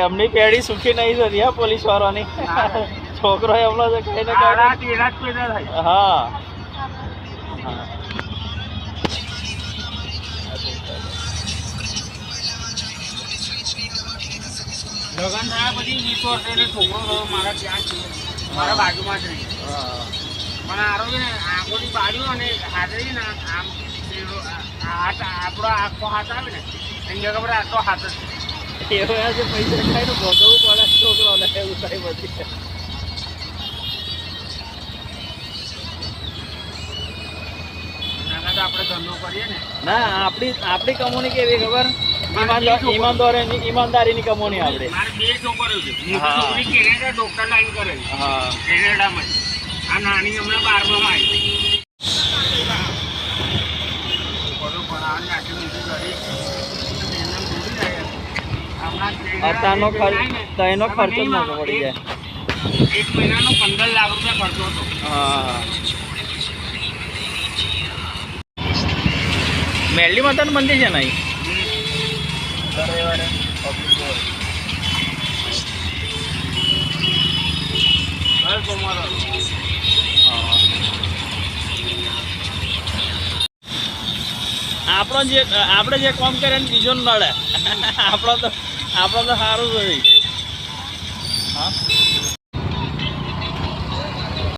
એમની પેઢી સુખી નહીં થતી હા પોલીસ વાળાની છોકરો એમનો છે કઈ ને કઈ હા લગન થયા પછી 20 વર્ષ એટલે છોકરો થયો મારા ત્યાં છે મારા બાજુમાં જ રહી પણ આરો છે ને આંખોની બાજુ અને હાથે ને આમ હાથ આપણો આખો હાથ આવે ને એની જગ્યા પર આટલો હાથ જ એવું છે પૈસા ખાઈને ભોગવવું પડે છોકરોને એવું થાય બધી આપણે ધંધો કરીએ ને ના આપણી કમોની કેવી ખબર ઈમાનદારીની કમોની આપણે મારે 2 છોકરીઓ છે મોટી છોકરી કેનેડા ડોક્ટર લાઈન કરે છે હા કેનેડામાં આ નાની હમણાં 12માં આવી અત્યારનો ખર્ચો ખર્ચો જ મોટો પડી જાય 1 મહિનાનો 15 લાખ રૂપિયા ખર્ચો હતો હા મેરલી માતાનું મંદિર છે ને અહીં આપણે જે કામ કરે ને બીજો નડે આપણો તો સારું જ